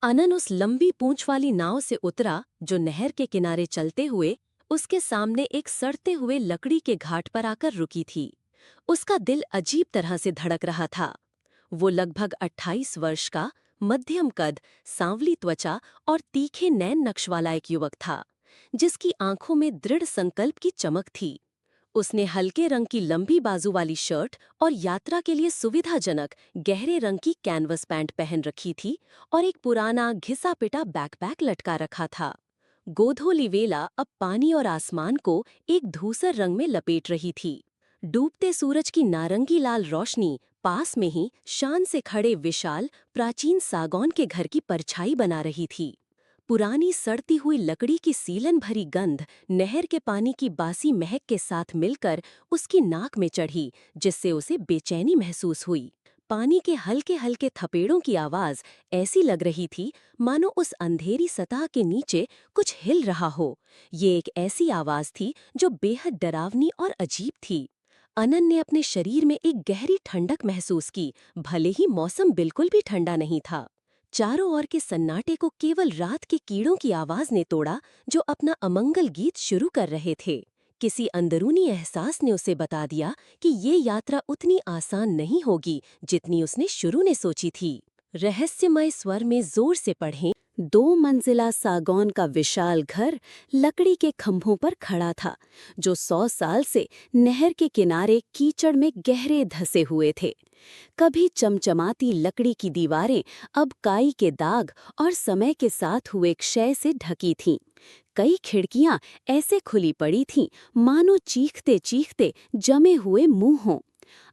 अनन उस लंबी पूंछ वाली नाव से उतरा जो नहर के किनारे चलते हुए उसके सामने एक सड़ते हुए लकड़ी के घाट पर आकर रुकी थी। उसका दिल अजीब तरह से धड़क रहा था। वो लगभग 28 वर्ष का, मध्यम कद, सांवली त्वचा और तीखे नैन नक्श वाला एक युवक था, जिसकी आंखों में दृढ़ संकल्प की चमक थी। उसने हल्के रंग की लंबी बाजू वाली शर्ट और यात्रा के लिए सुविधाजनक गहरे रंग की कैनवस पैंट पहन रखी थी और एक पुराना घिसा पिटा बैकपैक लटका रखा था। गोधूली वेला अब पानी और आसमान को एक धूसर रंग में लपेट रही थी। डूबते सूरज की नारंगी लाल रोशनी पास में ही शान से खड़े विशाल प्राचीन सागौन के घर की परछाई बना रही थी। पुरानी सड़ती हुई लकड़ी की सीलन भरी गंध नहर के पानी की बासी महक के साथ मिलकर उसकी नाक में चढ़ी, जिससे उसे बेचैनी महसूस हुई। पानी के हल्के हल्के थपेड़ों की आवाज ऐसी लग रही थी मानो उस अंधेरी सतह के नीचे कुछ हिल रहा हो। ये एक ऐसी आवाज थी जो बेहद डरावनी और अजीब थी। अनन ने अपने शरीर में एक गहरी ठंडक महसूस की, भले ही मौसम बिल्कुल भी ठंडा नहीं था। चारों ओर के सन्नाटे को केवल रात के कीड़ों की आवाज ने तोड़ा, जो अपना अमंगल गीत शुरू कर रहे थे। किसी अंदरूनी एहसास ने उसे बता दिया कि ये यात्रा उतनी आसान नहीं होगी जितनी उसने शुरू में सोची थी। रहस्यमय स्वर में जोर से पढ़ें। 2 मंजिला सागौन का विशाल घर लकड़ी के खंभों पर खड़ा था, जो 100 साल से नहर के किनारे कीचड़ में गहरे धसे हुए थे। कभी चमचमाती लकड़ी की दीवारें अब काई के दाग और समय के साथ हुए क्षय से ढकी थीं। कई खिड़कियां ऐसे खुली पड़ी थीं मानो चीखते चीखते जमे हुए मुंह हों।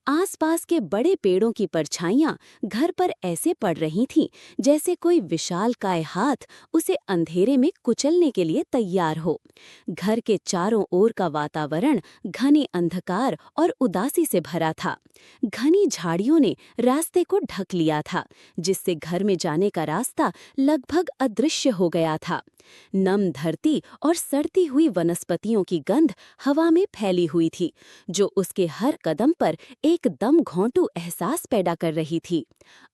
आसपास के बड़े पेड़ों की परछाइयां घर पर ऐसे पड़ रही थीं जैसे कोई विशालकाय हाथ उसे अंधेरे में कुचलने के लिए तैयार हो। घर के चारों ओर का वातावरण घने अंधकार और उदासी से भरा था। घनी झाड़ियों ने रास्ते को ढक लिया था, जिससे घर में जाने का रास्ता लगभग अदृश्य हो गया था। नम धरती और सड़ती हुई वनस्पतियों की गंध हवा में फैली हुई थी, जो उसके हर कदम पर एकदम घोंटू एहसास पैदा कर रही थी।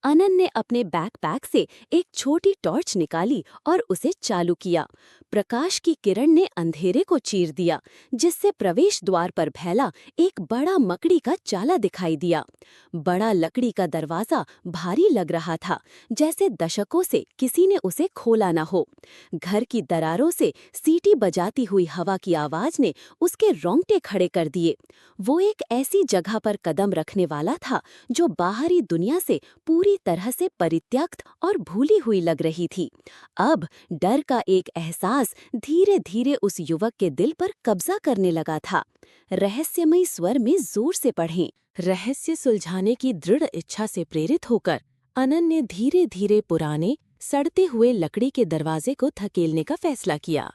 अनन ने अपने बैकपैक से एक छोटी टॉर्च निकाली और उसे चालू किया। प्रकाश की किरण ने अंधेरे को चीर दिया, जिससे प्रवेश द्वार पर फैला एक बड़ा मकड़ी का चाला दिखाई दिया। बड़ा लकड़ी का दरवाजा भारी लग रहा था, जैसे दशकों से किसी ने उसे खोला न हो। घर की दरारों से सीटी बजाती हुई हवा की आवाज ने उसके रोंगटे खड़े कर दिए। वो एक ऐसी जगह पर कदम रखने वाला था जो बाहरी दुनिया से पूरी तरह से परित्यक्त और भूली हुई लग रही थी। अब डर का एक एहसास धीरे धीरे उस युवक के दिल पर कब्जा करने लगा था। रहस्यमयी स्वर में जोर से पढ़ें। रहस्य सुलझाने की दृढ़ इच्छा से प्रेरित होकर अनन ने धीरे धीरे पुराने सड़ते हुए लकड़ी के दरवाजे को धकेलने का फैसला किया।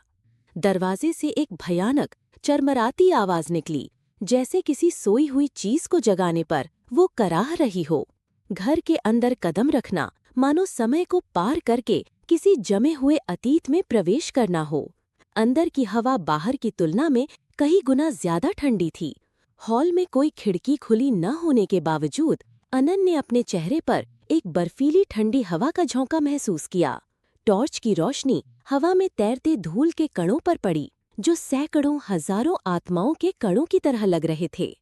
दरवाजे से एक भयानक चरमराती आवाज निकली, जैसे किसी सोई हुई चीज को जगाने पर वो कराह रही हो। घर के अंदर कदम रखना मानो समय को पार करके किसी जमे हुए अतीत में प्रवेश करना हो। अंदर की हवा बाहर की तुलना में कई गुना ज्यादा ठंडी थी। हॉल में कोई खिड़की खुली न होने के बावजूद अनन ने अपने चेहरे पर एक बर्फीली ठंडी हवा का झोंका महसूस किया। टॉर्च की रोशनी हवा में तैरते धूल के कणों पर पड़ी, जो सैकड़ों हजारों आत्माओं के कणों की तरह लग रहे थे।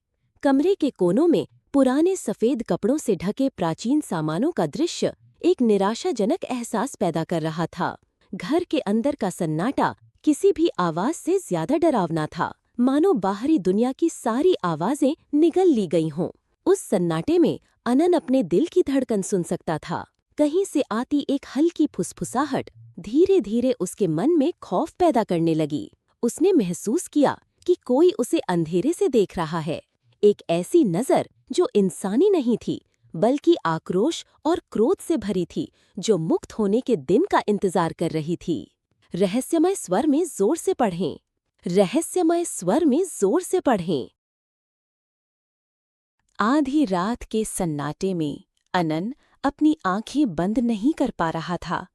कमरे के कोनों में पुराने सफेद कपड़ों से ढके प्राचीन सामानों का दृश्य एक निराशाजनक एहसास पैदा कर रहा था। घर के अंदर का सन्नाटा किसी भी आवाज से ज्यादा डरावना था, मानो बाहरी दुनिया की सारी आवाजें निगल ली गई हों। उस सन्नाटे में अनन अपने दिल की धड़कन सुन सकता था। कहीं से आती एक हल्की फुसफुसाहट धीरे धीरे उसके मन में खौफ पैदा करने लगी। उसने महसूस किया कि कोई उसे अंधेरे से देख रहा है, एक ऐसी नजर जो इंसानी नहीं थी, बल्कि आक्रोश और क्रोध से भरी थी, जो मुक्त होने के दिन का इंतजार कर रही थी। रहस्यमय स्वर में जोर से पढ़ें। रहस्यमय स्वर में जोर से पढ़ें। आधी रात के सन्नाटे में अनन अपनी आंखें बंद नहीं कर पा रहा था।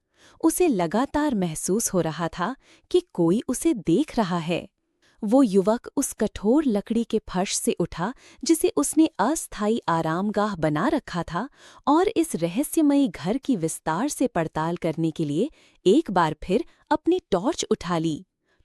उसे लगातार महसूस हो रहा था कि कोई उसे देख रहा है। वो युवक उस कठोर लकड़ी के फर्श से उठा जिसे उसने अस्थायी आरामगाह बना रखा था और इस रहस्यमयी घर की विस्तार से पड़ताल करने के लिए एक बार फिर अपनी टॉर्च उठा ली।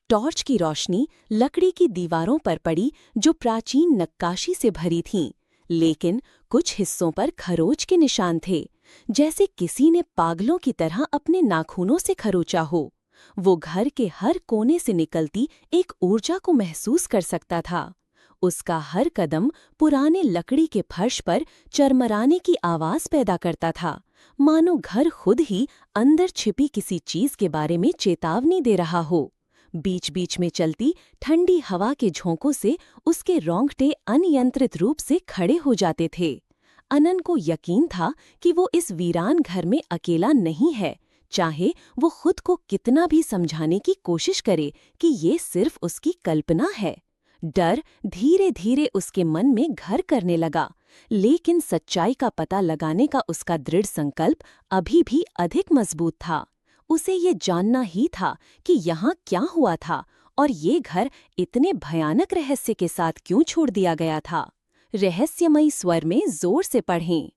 टॉर्च की रोशनी लकड़ी की दीवारों पर पड़ी जो प्राचीन नक्काशी से भरी थीं, लेकिन कुछ हिस्सों पर खरोच के निशान थे, जैसे किसी ने पागलों की तरह अपने नाखूनों से खरोचा हो। वो घर के हर कोने से निकलती एक ऊर्जा को महसूस कर सकता था। उसका हर कदम पुराने लकड़ी के फर्श पर चरमराने की आवाज पैदा करता था, मानो घर खुद ही अंदर छिपी किसी चीज के बारे में चेतावनी दे रहा हो। बीच बीच में चलती ठंडी हवा के झोंकों से उसके रोंगटे अनियंत्रित रूप से खड़े हो जाते थे। अनन को यकीन था कि वो इस वीरान घर में अकेला नहीं है, चाहे वो खुद को कितना भी समझाने की कोशिश करे कि ये सिर्फ उसकी कल्पना है। डर धीरे धीरे उसके मन में घर करने लगा, लेकिन सच्चाई का पता लगाने का उसका दृढ़ संकल्प अभी भी अधिक मजबूत था। उसे ये जानना ही था कि यहाँ क्या हुआ था और ये घर इतने भयानक रहस्य के साथ क्यों छोड़ दिया गया था। रहस्यमयी स्वर में जोर से पढ़ें।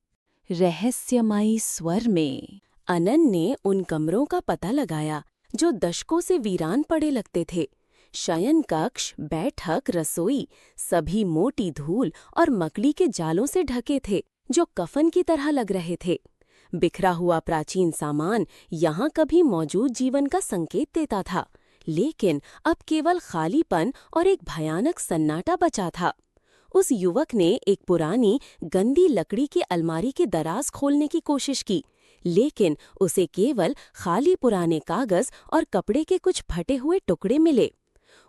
रहस्यमयी स्वर में। अनन ने उन कमरों का पता लगाया जो दशकों से वीरान पड़े लगते थे। शयन कक्ष, बैठक, रसोई सभी मोटी धूल और मकड़ी के जालों से ढके थे जो कफन की तरह लग रहे थे। बिखरा हुआ प्राचीन सामान यहाँ कभी मौजूद जीवन का संकेत देता था, लेकिन अब केवल खालीपन और एक भयानक सन्नाटा बचा था। उस युवक ने एक पुरानी गंदी लकड़ी की अलमारी के दराज खोलने की कोशिश की, लेकिन उसे केवल खाली पुराने कागज और कपड़े के कुछ फटे हुए टुकड़े मिले।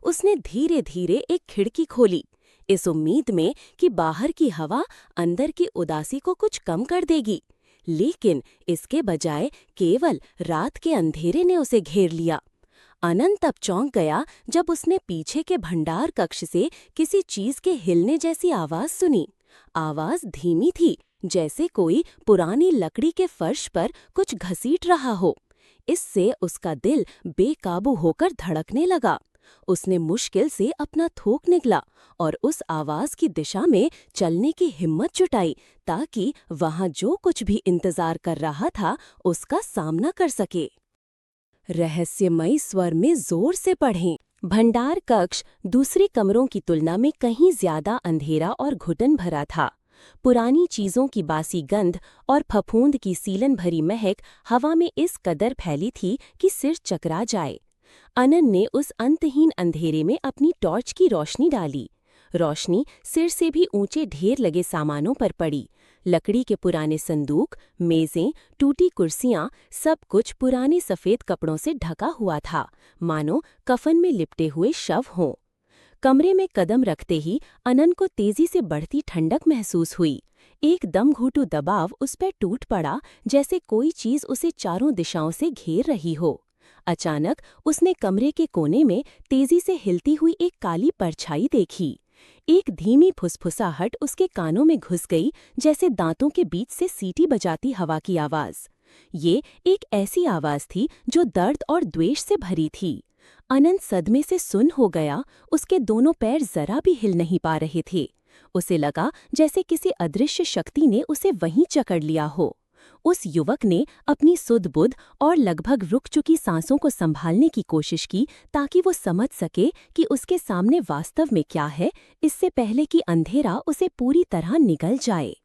उसने धीरे धीरे एक खिड़की खोली, इस उम्मीद में कि बाहर की हवा अंदर की उदासी को कुछ कम कर देगी, लेकिन इसके बजाय केवल रात के अंधेरे ने उसे घेर लिया। अनंत तब चौंक गया जब उसने पीछे के भंडार कक्ष से किसी चीज के हिलने जैसी आवाज सुनी। आवाज धीमी थी, जैसे कोई पुरानी लकड़ी के फर्श पर कुछ घसीट रहा हो। इससे उसका दिल बेकाबू होकर धड़कने लगा। उसने मुश्किल से अपना थूक निकला और उस आवाज की दिशा में चलने की हिम्मत जुटाई, ताकि वहां जो कुछ भी इंतजार कर रहा था उसका सामना कर सके। रहस्यमयी स्वर में जोर से पढ़ें। भंडार कक्ष दूसरे कमरों की तुलना में कहीं ज्यादा अंधेरा और घुटन भरा था। पुरानी चीजों की बासी गंध और फफूंद की सीलन भरी महक हवा में इस कदर फैली थी कि सिर चकरा जाए। अनन ने उस अंतहीन अंधेरे में अपनी टॉर्च की रोशनी डाली। रोशनी सिर से भी ऊंचे ढेर लगे सामानों पर पड़ी। लकड़ी के पुराने संदूक, मेजें, टूटी कुर्सियां, सब कुछ पुराने सफेद कपड़ों से ढका हुआ था, मानो कफन में लिपटे हुए शव हों। कमरे में कदम रखते ही अनन को तेजी से बढ़ती ठंडक महसूस हुई। एक दमघोंटू दबाव उस पर टूट पड़ा, जैसे कोई चीज उसे चारों दिशाओं से घेर रही हो। अचानक उसने कमरे के कोने में तेजी से हिलती हुई एक काली परछाई देखी। एक धीमी फुसफुसाहट उसके कानों में घुस गई, जैसे दांतों के बीच से सीटी बजाती हवा की आवाज। ये एक ऐसी आवाज थी जो दर्द और द्वेष से भरी थी। अनंत सदमे से सुन्न हो गया। उसके दोनों पैर जरा भी हिल नहीं पा रहे थे। उसे लगा जैसे किसी अदृश्य शक्ति ने उसे वहीं जकड़ लिया हो। उस युवक ने अपनी सुध-बुध और लगभग रुक चुकी सांसों को संभालने की कोशिश की, ताकि वो समझ सके कि उसके सामने वास्तव में क्या है, इससे पहले कि अंधेरा उसे पूरी तरह निगल जाए।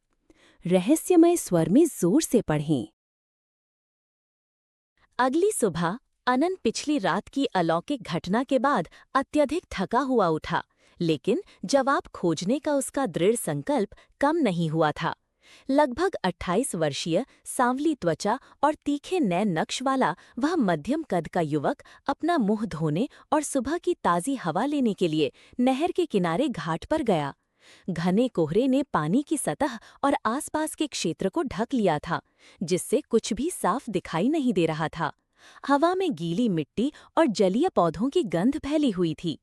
रहस्यमय स्वर में जोर से पढ़ें। अगली सुबह अनन पिछली रात की अलौकिक घटना के बाद अत्यधिक थका हुआ उठा, लेकिन जवाब खोजने का उसका दृढ़ संकल्प कम नहीं हुआ था। लगभग 28 वर्षीय, सांवली त्वचा और तीखे नैन नक्श वाला वह मध्यम कद का युवक अपना मुंह धोने और सुबह की ताज़ी हवा लेने के लिए नहर के किनारे घाट पर गया। घने कोहरे ने पानी की सतह और आसपास के क्षेत्र को ढक लिया था, जिससे कुछ भी साफ दिखाई नहीं दे रहा था। हवा में गीली मिट्टी और जलीय पौधों की गंध फैली हुई थी।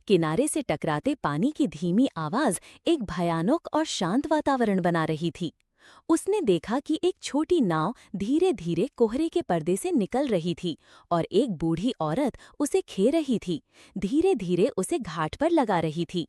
किनारे से टकराते पानी की धीमी आवाज एक भयानक और शांत वातावरण बना रही थी। उसने देखा कि एक छोटी नाव धीरे धीरे कोहरे के पर्दे से निकल रही थी और एक बूढ़ी औरत उसे खे रही थी, धीरे धीरे उसे घाट पर लगा रही थी।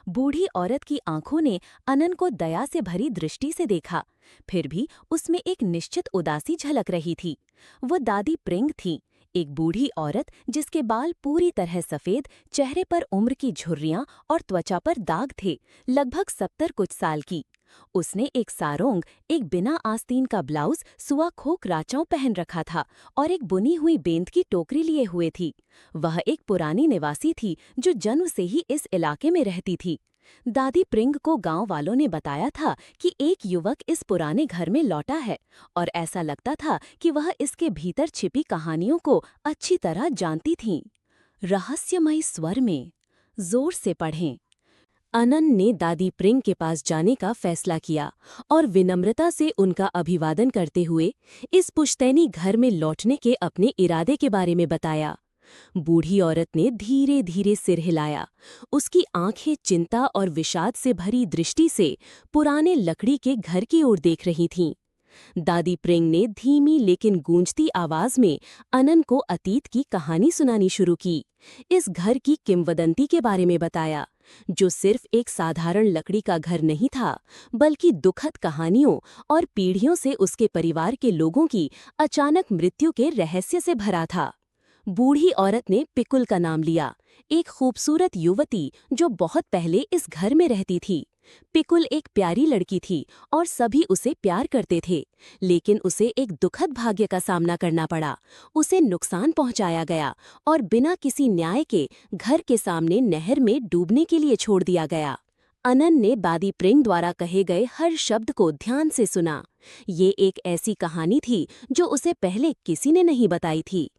बूढ़ी औरत की आंखों ने अनन को दया से भरी दृष्टि से देखा, फिर भी उसमें एक निश्चित उदासी झलक रही थी। वो दादी प्रिंग थी, एक बूढ़ी औरत जिसके बाल पूरी तरह सफेद, चेहरे पर उम्र की झुर्रियां और त्वचा पर दाग थे, लगभग 70 कुछ साल की। उसने एक सारोंग, एक बिना आस्तीन का ब्लाउज सुआ खोक राचाओं पहन रखा था और एक बुनी हुई बेंत की टोकरी लिए हुए थी। वह एक पुरानी निवासी थी जो जन्म से ही इस इलाके में रहती थी। दादी प्रिंग को गांव वालों ने बताया था कि एक युवक इस पुराने घर में लौटा है और ऐसा लगता था कि वह इसके भीतर छिपी कहानियों को अच्छी तरह जानती थी। रहस्यमयी स्वर में जोर से पढ़ें। अनन ने दादी प्रिंग के पास जाने का फैसला किया और विनम्रता से उनका अभिवादन करते हुए इस पुश्तैनी घर में लौटने के अपने इरादे के बारे में बताया। बूढ़ी औरत ने धीरे धीरे सिर हिलाया। उसकी आंखें चिंता और विषाद से भरी दृष्टि से पुराने लकड़ी के घर की ओर देख रही थीं। दादी प्रिंग ने धीमी लेकिन गूंजती आवाज में अनन को अतीत की कहानी सुनानी शुरू की। इस घर की किंवदंती के बारे में बताया, जो सिर्फ एक साधारण लकड़ी का घर नहीं था, बल्कि दुखद कहानियों और पीढ़ियों से उसके परिवार के लोगों की अचानक मृत्यु के रहस्य से भरा था। बूढ़ी औरत ने पिकुल का नाम लिया, एक खूबसूरत युवती जो बहुत पहले इस घर में रहती थी। पिकुल एक प्यारी लड़की थी और सभी उसे प्यार करते थे, लेकिन उसे एक दुखद भाग्य का सामना करना पड़ा। उसे नुकसान पहुंचाया गया और बिना किसी न्याय के घर के सामने नहर में डूबने के लिए छोड़ दिया गया। अनन ने दादी प्रिंग द्वारा कहे गए हर शब्द को ध्यान से सुना। ये एक ऐसी कहानी थी जो उसे पहले किसी ने नहीं बताई थी।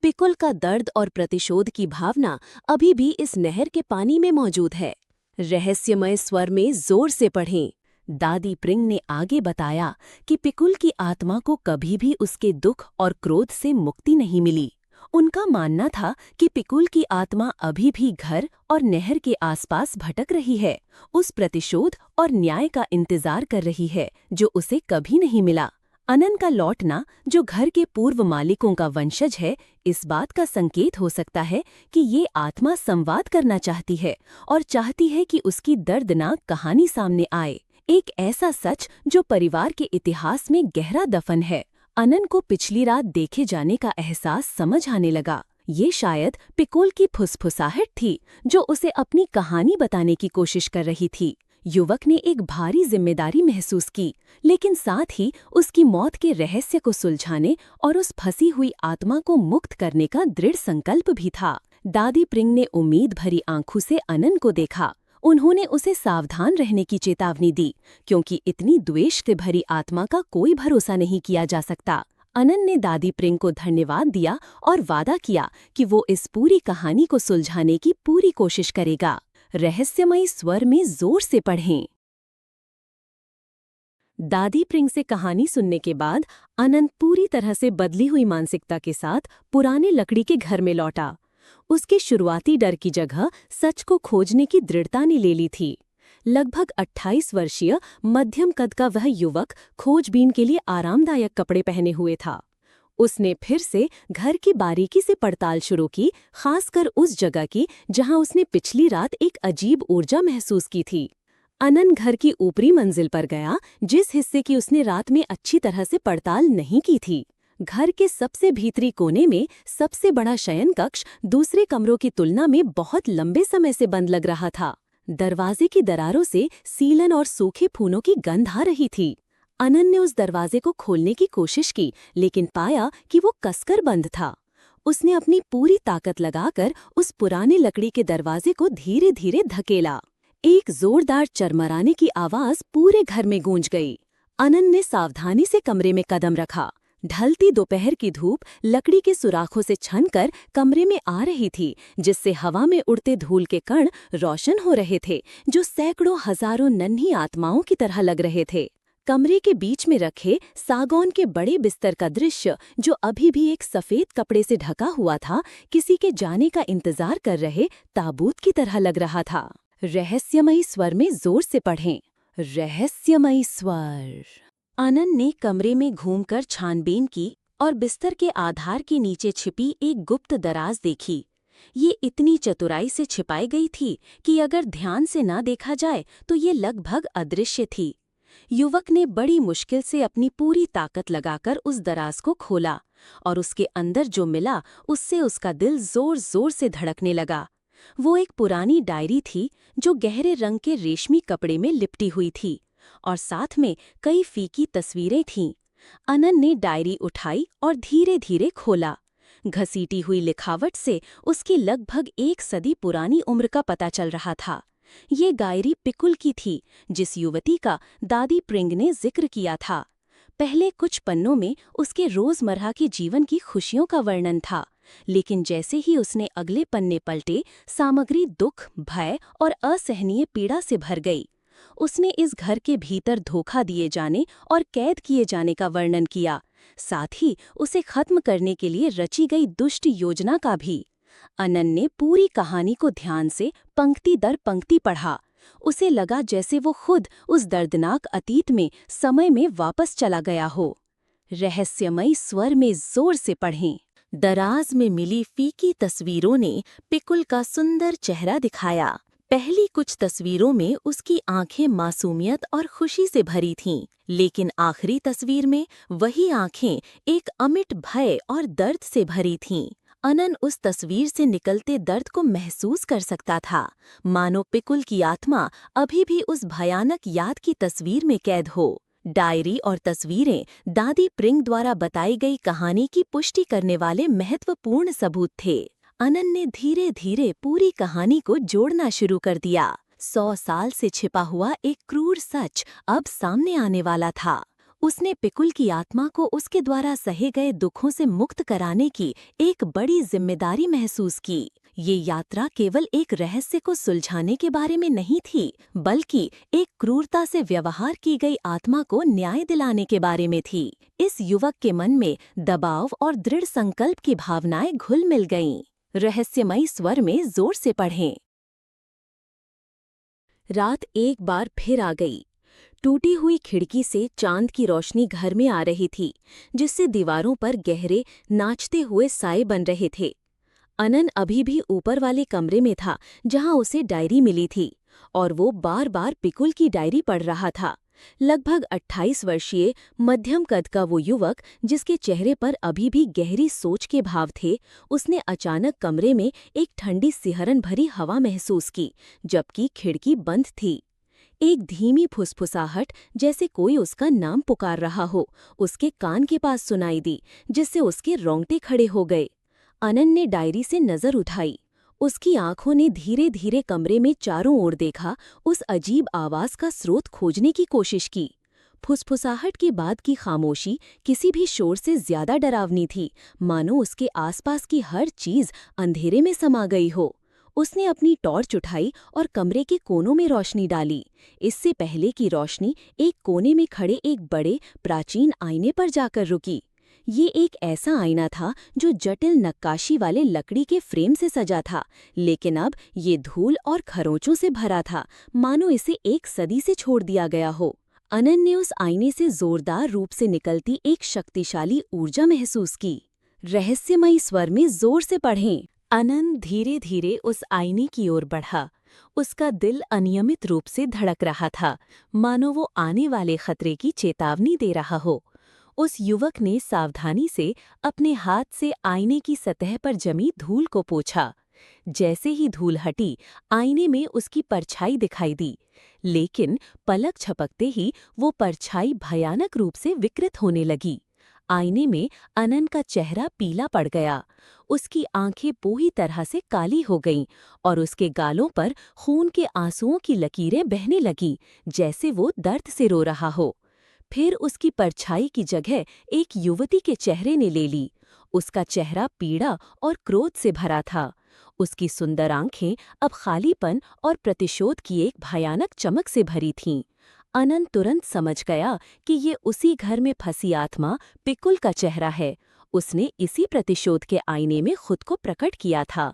पिकुल का दर्द और प्रतिशोध की भावना अभी भी इस नहर के पानी में मौजूद है। रहस्यमय स्वर में जोर से पढ़ें। दादी प्रिंग ने आगे बताया कि पिकुल की आत्मा को कभी भी उसके दुख और क्रोध से मुक्ति नहीं मिली। उनका मानना था कि पिकुल की आत्मा अभी भी घर और नहर के आसपास भटक रही है, उस प्रतिशोध और न्याय का इंतजार कर रही है जो उसे कभी नहीं मिला। अनन का लौटना, जो घर के पूर्व मालिकों का वंशज है, इस बात का संकेत हो सकता है कि ये आत्मा संवाद करना चाहती है और चाहती है कि उसकी दर्दनाक कहानी सामने आए, एक ऐसा सच जो परिवार के इतिहास में गहरा दफन है। अनन को पिछली रात देखे जाने का एहसास समझ आने लगा। ये शायद पिकुल की फुसफुसाहट थी जो उसे अपनी कहानी बताने की कोशिश कर रही थी। युवक ने एक भारी जिम्मेदारी महसूस की, लेकिन साथ ही उसकी मौत के रहस्य को सुलझाने और उस फंसी हुई आत्मा को मुक्त करने का दृढ़ संकल्प भी था। दादी प्रिंग ने उम्मीद भरी आंखों से अनन को देखा। उन्होंने उसे सावधान रहने की चेतावनी दी, क्योंकि इतनी द्वेष से भरी आत्मा का कोई भरोसा नहीं किया जा सकता। अनन ने दादी प्रिंग को धन्यवाद दिया और वादा किया कि वो इस पूरी कहानी को सुलझाने की पूरी कोशिश करेगा। रहस्यमयी स्वर में जोर से पढ़ें। दादी प्रिंग से कहानी सुनने के बाद अनंत पूरी तरह से बदली हुई मानसिकता के साथ पुराने लकड़ी के घर में लौटा। उसके शुरुआती डर की जगह सच को खोजने की दृढ़ता ने ले ली थी। लगभग 28 वर्षीय मध्यम कद का वह युवक खोजबीन के लिए आरामदायक कपड़े पहने हुए था। उसने फिर से घर की बारीकी से पड़ताल शुरू की, खासकर उस जगह की जहां उसने पिछली रात एक अजीब ऊर्जा महसूस की थी। अनन घर की ऊपरी मंजिल पर गया, जिस हिस्से की उसने रात में अच्छी तरह से पड़ताल नहीं की थी। घर के सबसे भीतरी कोने में सबसे बड़ा शयन कक्ष दूसरे कमरों की तुलना में बहुत लंबे समय से बंद लग रहा था। दरवाजे की दरारों से सीलन और सूखे फूलों की गंध आ रही थी। अनन ने उस दरवाजे को खोलने की कोशिश की, लेकिन पाया कि वो कसकर बंद था। उसने अपनी पूरी ताकत लगाकर उस पुराने लकड़ी के दरवाजे को धीरे धीरे धकेला। एक जोरदार चरमराने की आवाज पूरे घर में गूंज गई। अनन ने सावधानी से कमरे में कदम रखा। ढलती दोपहर की धूप लकड़ी के सुराखों से छनकर कमरे में आ रही थी, जिससे हवा में उड़ते धूल के कण रोशन हो रहे थे, जो सैकड़ों हजारों नन्ही आत्माओं की तरह लग रहे थे। कमरे के बीच में रखे सागौन के बड़े बिस्तर का दृश्य, जो अभी भी एक सफेद कपड़े से ढका हुआ था, किसी के जाने का इंतजार कर रहे ताबूत की तरह लग रहा था। रहस्यमयी स्वर में जोर से पढ़ें। रहस्यमयी स्वर। आनंद ने कमरे में घूमकर छानबीन की और बिस्तर के आधार के नीचे छिपी एक गुप्त दराज देखी। ये इतनी चतुराई से छिपाई गई थी कि अगर ध्यान से ना देखा जाए तो ये लगभग अदृश्य थी। युवक ने बड़ी मुश्किल से अपनी पूरी ताकत लगाकर उस दराज को खोला और उसके अंदर जो मिला उससे उसका दिल जोर जोर से धड़कने लगा। वो एक पुरानी डायरी थी जो गहरे रंग के रेशमी कपड़े में लिपटी हुई थी और साथ में कई फीकी तस्वीरें थीं। अनन ने डायरी उठाई और धीरे धीरे खोला। घसीटी हुई लिखावट से उसकी लगभग एक सदी पुरानी उम्र का पता चल रहा था। ये डायरी पिकुल की थी, जिस युवती का दादी प्रिंग ने जिक्र किया था। पहले कुछ पन्नों में उसके रोजमर्रा के जीवन की खुशियों का वर्णन था, लेकिन जैसे ही उसने अगले पन्ने पलटे, सामग्री दुख, भय और असहनीय पीड़ा से भर गई। उसने इस घर के भीतर धोखा दिए जाने और कैद किए जाने का वर्णन किया, साथ ही उसे खत्म करने के लिए रची गई दुष्ट योजना का भी। अनन ने पूरी कहानी को ध्यान से पंक्ति दर पंक्ति पढ़ा। उसे लगा जैसे वो खुद उस दर्दनाक अतीत में समय में वापस चला गया हो। रहस्यमयी स्वर में जोर से पढ़ें। दराज में मिली फीकी तस्वीरों ने पिकुल का सुंदर चेहरा दिखाया। पहली कुछ तस्वीरों में उसकी आंखें मासूमियत और खुशी से भरी थीं, लेकिन आखिरी तस्वीर में वही आंखें एक अमिट भय और दर्द से भरी थीं। अनन उस तस्वीर से निकलते दर्द को महसूस कर सकता था, मानो पिकुल की आत्मा अभी भी उस भयानक याद की तस्वीर में कैद हो। डायरी और तस्वीरें दादी प्रिंग द्वारा बताई गई कहानी की पुष्टि करने वाले महत्वपूर्ण सबूत थे। अनन ने धीरे धीरे पूरी कहानी को जोड़ना शुरू कर दिया। 100 साल से छिपा हुआ एक क्रूर सच अब सामने आने वाला था। उसने पिकुल की आत्मा को उसके द्वारा सहे गए दुखों से मुक्त कराने की एक बड़ी जिम्मेदारी महसूस की। ये यात्रा केवल एक रहस्य को सुलझाने के बारे में नहीं थी, बल्कि एक क्रूरता से व्यवहार की गई आत्मा को न्याय दिलाने के बारे में थी। इस युवक के मन में दबाव और दृढ़ संकल्प की भावनाएं घुल मिल गईं। रहस्यमयी स्वर में जोर से पढ़ें। रात एक बार फिर आ गई। टूटी हुई खिड़की से चांद की रोशनी घर में आ रही थी, जिससे दीवारों पर गहरे नाचते हुए साए बन रहे थे। अनन अभी भी ऊपर वाले कमरे में था, जहां उसे डायरी मिली थी, और वो बार बार पिकुल की डायरी पढ़ रहा था। लगभग 28 वर्षीय मध्यम कद का वो युवक, जिसके चेहरे पर अभी भी गहरी सोच के भाव थे, उसने अचानक कमरे में एक ठंडी सिहरन भरी हवा महसूस की, जबकि खिड़की बंद थी। एक धीमी फुसफुसाहट, जैसे कोई उसका नाम पुकार रहा हो, उसके कान के पास सुनाई दी, जिससे उसके रोंगटे खड़े हो गए। अनन ने डायरी से नजर उठाई। उसकी आंखों ने धीरे धीरे कमरे में चारों ओर देखा, उस अजीब आवाज का स्रोत खोजने की कोशिश की। फुसफुसाहट के बाद की खामोशी किसी भी शोर से ज्यादा डरावनी थी, मानो उसके आसपास की हर चीज अंधेरे में समा गई हो। उसने अपनी टॉर्च उठाई और कमरे के कोनों में रोशनी डाली। इससे पहले कि रोशनी एक कोने में खड़े एक बड़े प्राचीन आईने पर जाकर रुकी। ये एक ऐसा आईना था जो जटिल नक्काशी वाले लकड़ी के फ्रेम से सजा था, लेकिन अब ये धूल और खरोंचों से भरा था, मानो इसे एक सदी से छोड़ दिया गया हो। अनन ने उस आईने से जोरदार रूप से निकलती एक शक्तिशाली ऊर्जा महसूस की। रहस्यमयी स्वर में जोर से पढ़ें। अनन धीरे धीरे उस आईने की ओर बढ़ा। उसका दिल अनियमित रूप से धड़क रहा था, मानो वो आने वाले खतरे की चेतावनी दे रहा हो। उस युवक ने सावधानी से अपने हाथ से आईने की सतह पर जमी धूल को पोंछा। जैसे ही धूल हटी, आईने में उसकी परछाई दिखाई दी, लेकिन पलक झपकते ही वो परछाई भयानक रूप से विकृत होने लगी। आईने में अनन का चेहरा पीला पड़ गया। उसकी आंखें पूरी तरह से काली हो गईं और उसके गालों पर खून के आंसुओं की लकीरें बहने लगीं, जैसे वो दर्द से रो रहा हो। फिर उसकी परछाई की जगह एक युवती के चेहरे ने ले ली। उसका चेहरा पीड़ा और क्रोध से भरा था। उसकी सुंदर आंखें अब खालीपन और प्रतिशोध की एक भयानक चमक से भरी थीं। अनन तुरंत समझ गया कि ये उसी घर में फंसी आत्मा पिकुल का चेहरा है। उसने इसी प्रतिशोध के आईने में खुद को प्रकट किया था।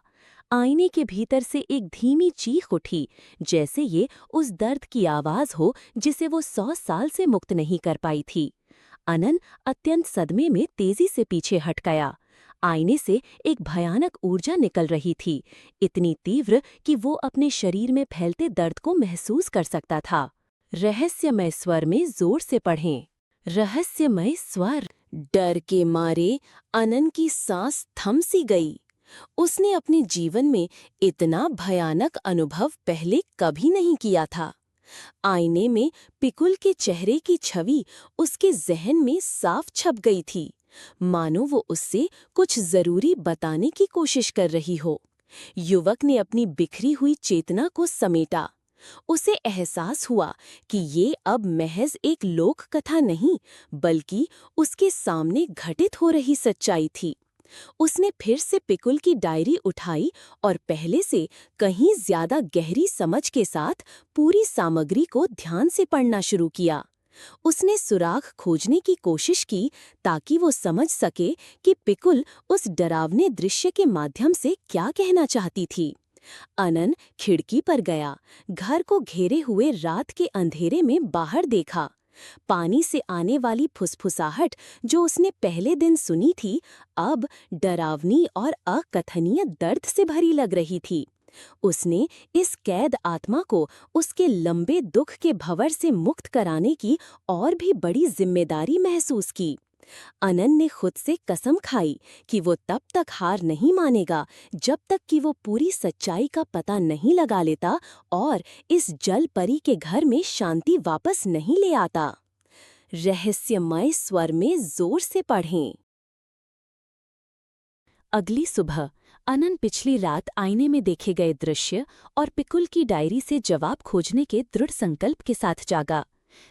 आईने के भीतर से एक धीमी चीख उठी, जैसे ये उस दर्द की आवाज हो जिसे वो 100 साल से मुक्त नहीं कर पाई थी। अनन अत्यंत सदमे में तेजी से पीछे हट गया। आईने से एक भयानक ऊर्जा निकल रही थी, इतनी तीव्र कि वो अपने शरीर में फैलते दर्द को महसूस कर सकता था। रहस्यमय स्वर में जोर से पढ़ें। रहस्यमय स्वर। डर के मारे अनन की सांस थम सी गई। उसने अपने जीवन में इतना भयानक अनुभव पहले कभी नहीं किया था। आईने में पिकुल के चेहरे की छवि उसके जहन में साफ छप गई थी, मानो वो उससे कुछ जरूरी बताने की कोशिश कर रही हो। युवक ने अपनी बिखरी हुई चेतना को समेटा। उसे एहसास हुआ कि ये अब महज एक लोक कथा नहीं, बल्कि उसके सामने घटित हो रही सच्चाई थी। उसने फिर से पिकुल की डायरी उठाई और पहले से कहीं ज्यादा गहरी समझ के साथ पूरी सामग्री को ध्यान से पढ़ना शुरू किया। उसने सुराग खोजने की कोशिश की ताकि वो समझ सके कि पिकुल उस डरावने दृश्य के माध्यम से क्या कहना चाहती थी। अनन खिड़की पर गया, घर को घेरे हुए रात के अंधेरे में बाहर देखा। पानी से आने वाली फुसफुसाहट जो उसने पहले दिन सुनी थी, अब डरावनी और अकथनीय दर्द से भरी लग रही थी। उसने इस कैद आत्मा को उसके लंबे दुख के भंवर से मुक्त कराने की और भी बड़ी जिम्मेदारी महसूस की। अनन ने खुद से कसम खाई कि वो तब तक हार नहीं मानेगा जब तक कि वो पूरी सच्चाई का पता नहीं लगा लेता और इस जल परी के घर में शांति वापस नहीं ले आता। रहस्यमय स्वर में जोर से पढ़ें। अगली सुबह अनन पिछली रात आईने में देखे गए दृश्य और पिकुल की डायरी से जवाब खोजने के दृढ़ संकल्प के साथ जागा।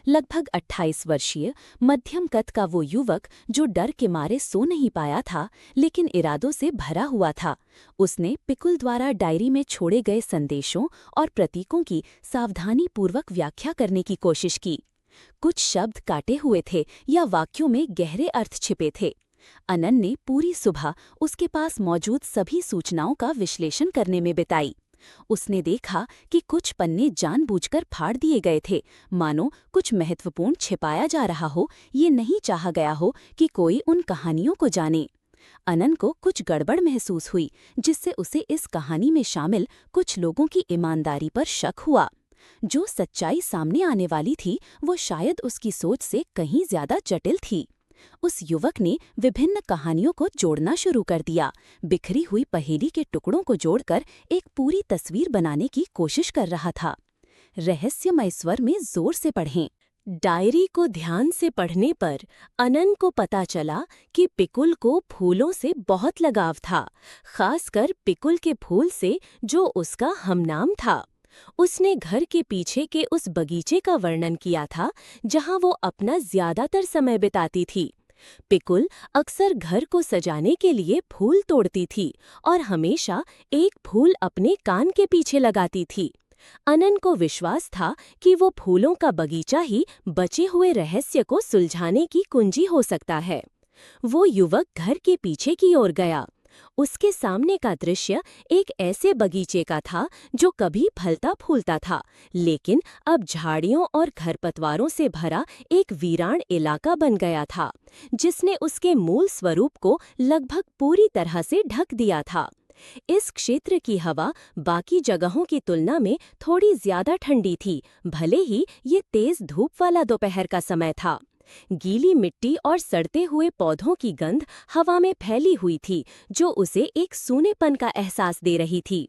लगभग 28 वर्षीय मध्यम कद का वो युवक जो डर के मारे सो नहीं पाया था, लेकिन इरादों से भरा हुआ था। उसने पिकुल द्वारा डायरी में छोड़े गए संदेशों और प्रतीकों की सावधानीपूर्वक व्याख्या करने की कोशिश की। कुछ शब्द काटे हुए थे या वाक्यों में गहरे अर्थ छिपे थे। अनन ने पूरी सुबह उसके पास मौजूद सभी सूचनाओं का विश्लेषण करने में बिताई। उसने देखा कि कुछ पन्ने जानबूझकर फाड़ दिए गए थे, मानो कुछ महत्वपूर्ण छिपाया जा रहा हो, ये नहीं चाहा गया हो कि कोई उन कहानियों को जाने। अनन को कुछ गड़बड़ महसूस हुई, जिससे उसे इस कहानी में शामिल कुछ लोगों की ईमानदारी पर शक हुआ। जो सच्चाई सामने आने वाली थी, वो शायद उसकी सोच से कहीं ज्यादा जटिल थी। उस युवक ने विभिन्न कहानियों को जोड़ना शुरू कर दिया, बिखरी हुई पहेली के टुकड़ों को जोड़कर एक पूरी तस्वीर बनाने की कोशिश कर रहा था। रहस्यमय स्वर में जोर से पढ़ें। डायरी को ध्यान से पढ़ने पर अनन को पता चला कि पिकुल को फूलों से बहुत लगाव था, खासकर पिकुल के फूल से जो उसका हमनाम था। उसने घर के पीछे के उस बगीचे का वर्णन किया था जहां वो अपना ज्यादातर समय बिताती थी। पिकुल अक्सर घर को सजाने के लिए फूल तोड़ती थी और हमेशा एक फूल अपने कान के पीछे लगाती थी। अनन को विश्वास था कि वो फूलों का बगीचा ही बचे हुए रहस्य को सुलझाने की कुंजी हो सकता है। वो युवक घर के पीछे की ओर गया। उसके सामने का दृश्य एक ऐसे बगीचे का था जो कभी फलता फूलता था, लेकिन अब झाड़ियों और खरपतवारों से भरा एक वीरान इलाका बन गया था, जिसने उसके मूल स्वरूप को लगभग पूरी तरह से ढक दिया था। इस क्षेत्र की हवा बाकी जगहों की तुलना में थोड़ी ज्यादा ठंडी थी, भले ही ये तेज धूप वाला दोपहर का समय था। गीली मिट्टी और सड़ते हुए पौधों की गंध हवा में फैली हुई थी, जो उसे एक सूनेपन का एहसास दे रही थी।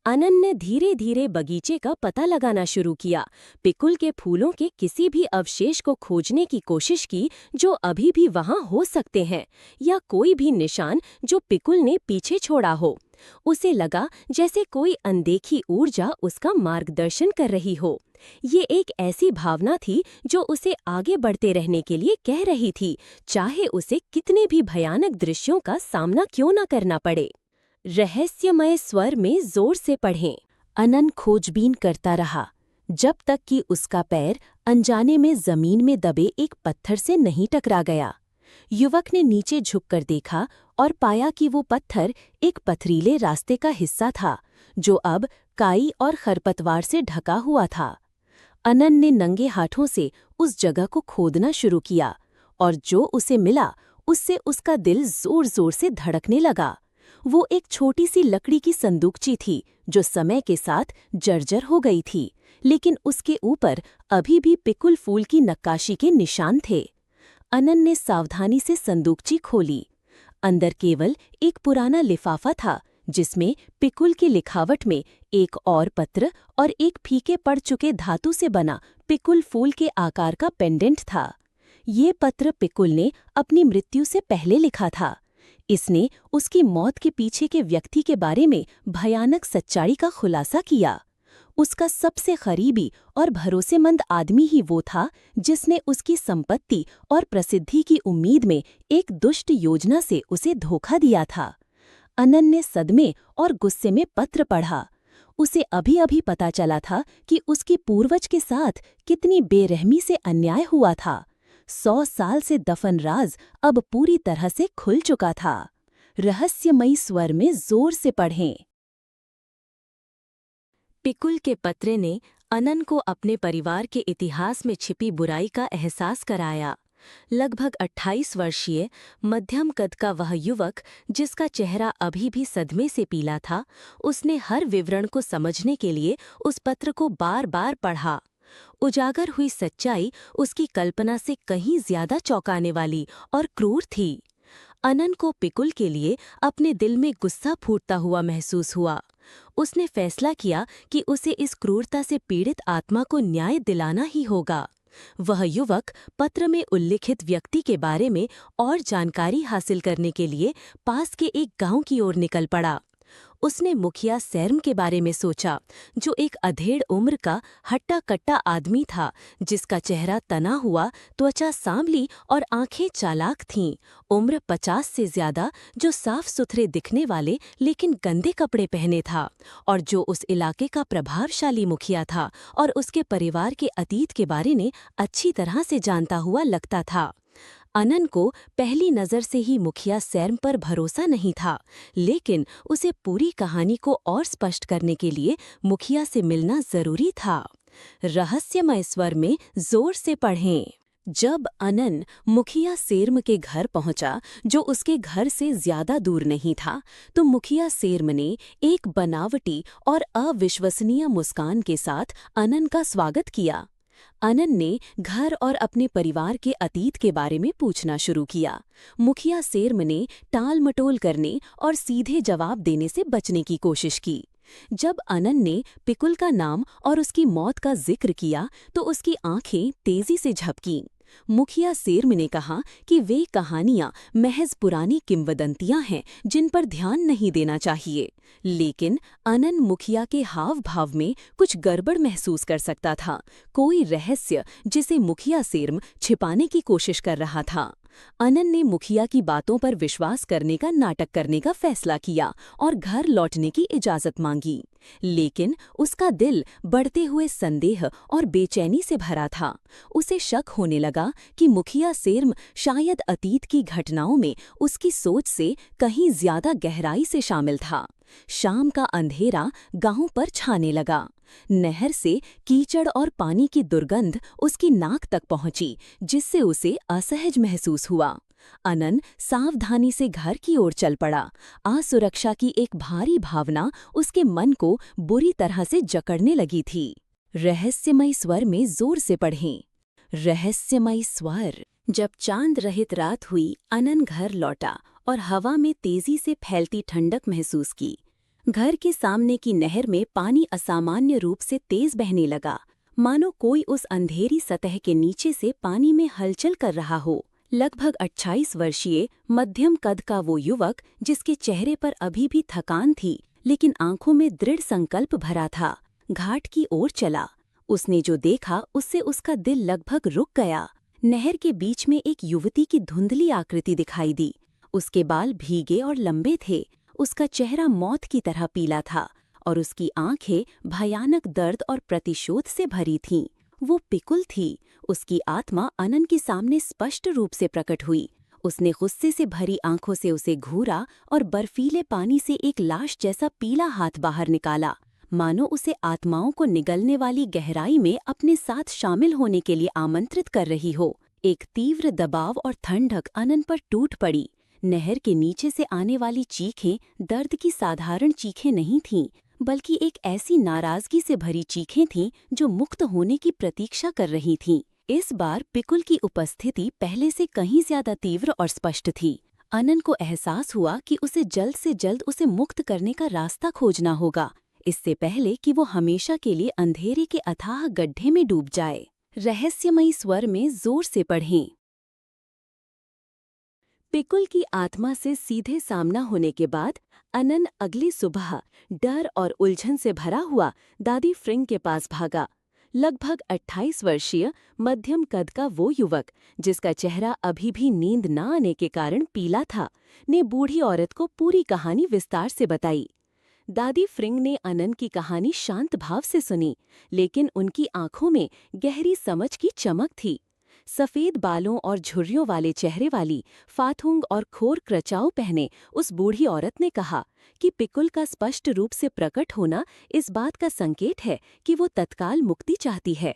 अनन ने धीरे धीरे बगीचे का पता लगाना शुरू किया, पिकुल के फूलों के किसी भी अवशेष को खोजने की कोशिश की जो अभी भी वहां हो सकते हैं, या कोई भी निशान जो पिकुल ने पीछे छोड़ा हो। उसे लगा जैसे कोई अनदेखी ऊर्जा उसका मार्गदर्शन कर रही हो। ये एक ऐसी भावना थी जो उसे आगे बढ़ते रहने के लिए कह रही थी, चाहे उसे कितने भी भयानक दृश्यों का सामना क्यों न करना पड़े। रहस्यमय स्वर में जोर से पढ़ें। अनन खोजबीन करता रहा जब तक कि उसका पैर अनजाने में जमीन में दबे एक पत्थर से नहीं टकरा गया। युवक ने नीचे झुककर देखा और पाया कि वो पत्थर एक पथरीले रास्ते का हिस्सा था, जो अब काई और खरपतवार से ढका हुआ था। अनन ने नंगे हाथों से उस जगह को खोदना शुरू किया, और जो उसे मिला उससे उसका दिल जोर-जोर से धड़कने लगा। वो एक छोटी सी लकड़ी की संदूकची थी, जो समय के साथ जर्जर हो गई थी, लेकिन उसके ऊपर अभी भी पिकुल फूल की नक्काशी के निशान थे। अनन ने सावधानी से संदूकची खोली। अंदर केवल एक पुराना लिफाफा था, जिसमें पिकुल की लिखावट में एक और पत्र और एक फीके पड़ चुके धातु से बना पिकुल फूल के आकार का पेंडेंट था। ये पत्र पिकुल ने अपनी मृत्यु से पहले लिखा था। इसने उसकी मौत के पीछे के व्यक्ति के बारे में भयानक सच्चाई का खुलासा किया। उसका सबसे करीबी और भरोसेमंद आदमी ही वो था जिसने उसकी संपत्ति और प्रसिद्धि की उम्मीद में एक दुष्ट योजना से उसे धोखा दिया था। अनन ने सदमे और गुस्से में पत्र पढ़ा। उसे अभी-अभी पता चला था कि उसकी पूर्वज के साथ कितनी बेरहमी से अन्याय हुआ था। 100 साल से दफन राज अब पूरी तरह से खुल चुका था। रहस्यमयी स्वर में जोर से पढ़ें। पिकुल के पत्र ने अनन को अपने परिवार के इतिहास में छिपी बुराई का एहसास कराया। लगभग 28 वर्षीय मध्यम कद का वह युवक, जिसका चेहरा अभी भी सदमे से पीला था, उसने हर विवरण को समझने के लिए उस पत्र को बार-बार पढ़ा। उजागर हुई सच्चाई उसकी कल्पना से कहीं ज्यादा चौंकाने वाली और क्रूर थी। अनन को पिकुल के लिए अपने दिल में गुस्सा फूटता हुआ महसूस हुआ। उसने फैसला किया कि उसे इस क्रूरता से पीड़ित आत्मा को न्याय दिलाना ही होगा। वह युवक पत्र में उल्लिखित व्यक्ति के बारे में और जानकारी हासिल करने के लिए पास के एक गांव की ओर निकल पड़ा। उसने मुखिया सैर्म के बारे में सोचा, जो एक अधेड़ उम्र का हट्टा-कट्टा आदमी था, जिसका चेहरा तना हुआ, त्वचा सांवली और आंखें चालाक थीं। उम्र 50 से ज्यादा, जो साफ सुथरे दिखने वाले लेकिन गंदे कपड़े पहने था, और जो उस इलाके का प्रभावशाली मुखिया था और उसके परिवार के अतीत के बारे में अच्छी तरह से जानता हुआ लगता था। अनन को पहली नज़र से ही मुखिया सैर्म पर भरोसा नहीं था, लेकिन उसे पूरी कहानी को और स्पष्ट करने के लिए मुखिया से मिलना जरूरी था। रहस्यमय स्वर में जोर से पढ़ें। जब अनन मुखिया सेर्म के घर पहुंचा, जो उसके घर से ज्यादा दूर नहीं था, तो मुखिया सेर्म ने एक बनावटी और अविश्वसनीय मुस्कान के साथ अनन का स्वागत किया। अनन ने घर और अपने परिवार के अतीत के बारे में पूछना शुरू किया। मुखिया सेर्म ने टाल-मटोल करने और सीधे जवाब देने से बचने की कोशिश की। जब अनन ने पिकुल का नाम और उसकी मौत का जिक्र किया, तो उसकी आंखें तेजी से झपकीं। मुखिया सेर्म ने कहा कि वे कहानियां महज पुरानी किंवदंतियां हैं, जिन पर ध्यान नहीं देना चाहिए। लेकिन अनन मुखिया के हाव-भाव में कुछ गड़बड़ महसूस कर सकता था, कोई रहस्य जिसे मुखिया सेर्म छिपाने की कोशिश कर रहा था। अनन ने मुखिया की बातों पर विश्वास करने का नाटक करने का फैसला किया और घर लौटने की इजाजत मांगी। लेकिन उसका दिल बढ़ते हुए संदेह और बेचैनी से भरा था। उसे शक होने लगा कि मुखिया सेर्म शायद अतीत की घटनाओं में उसकी सोच से कहीं ज्यादा गहराई से शामिल था। शाम का अंधेरा गांव पर छाने लगा। नहर से कीचड़ और पानी की दुर्गंध उसकी नाक तक पहुंची, जिससे उसे असहज महसूस हुआ। अनन सावधानी से घर की ओर चल पड़ा। असुरक्षा की एक भारी भावना उसके मन को बुरी तरह से जकड़ने लगी थी। रहस्यमय स्वर में जोर से पढ़ें। रहस्यमय स्वर। जब चांद रहित रात हुई, अनन घर लौटा और हवा में तेजी से फैलती ठंडक महसूस की। घर के सामने की नहर में पानी असामान्य रूप से तेज बहने लगा, मानो कोई उस अंधेरी सतह के नीचे से पानी में हलचल कर रहा हो। लगभग 28 वर्षीय मध्यम कद का वो युवक, जिसके चेहरे पर अभी भी थकान थी, लेकिन आंखों में दृढ़ संकल्प भरा था, घाट की ओर चला। उसने जो देखा उससे उसका दिल लगभग रुक गया। नहर के बीच में एक युवती की धुंधली आकृति दिखाई दी। उसके बाल भीगे और लंबे थे, उसका चेहरा मौत की तरह पीला था और उसकी आंखें भयानक दर्द और प्रतिशोध से भरी थीं। वो पिकुल थी। उसकी आत्मा अनन के सामने स्पष्ट रूप से प्रकट हुई। उसने गुस्से से भरी आंखों से उसे घूरा और बर्फीले पानी से एक लाश जैसा पीला हाथ बाहर निकाला, मानो उसे आत्माओं को निगलने वाली गहराई में अपने साथ शामिल होने के लिए आमंत्रित कर रही हो। एक तीव्र दबाव और ठंडक अनन पर टूट पड़ी। नहर के नीचे से आने वाली चीखें दर्द की साधारण चीखें नहीं थीं, बल्कि एक ऐसी नाराजगी से भरी चीखें थीं जो मुक्त होने की प्रतीक्षा कर रही थीं। इस बार पिकुल की उपस्थिति पहले से कहीं ज्यादा तीव्र और स्पष्ट थी। अनन को एहसास हुआ कि उसे जल्द उसे मुक्त करने का रास्ता खोजना होगा, इससे पहले कि वो हमेशा के लिए अंधेरे के अथाह गड्ढे में डूब जाए। रहस्यमयी स्वर में जोर से पढ़ें। पिकुल की आत्मा से सीधे सामना होने के बाद अनन अगली सुबह डर और उलझन से भरा हुआ दादी फ्रिंग के पास भागा। लगभग 28 वर्षीय मध्यम कद का वो युवक, जिसका चेहरा अभी भी नींद न आने के कारण पीला था, ने बूढ़ी औरत को पूरी कहानी विस्तार से बताई। दादी फ्रिंग ने अनन की कहानी शांत भाव से सुनी, लेकिन उनकी आंखों में गहरी समझ की चमक थी। सफेद बालों और झुर्रियों वाले चेहरे वाली, फाथुंग और खोर क्रचाऊ पहने उस बूढ़ी औरत ने कहा कि पिकुल का स्पष्ट रूप से प्रकट होना इस बात का संकेत है कि वो तत्काल मुक्ति चाहती है।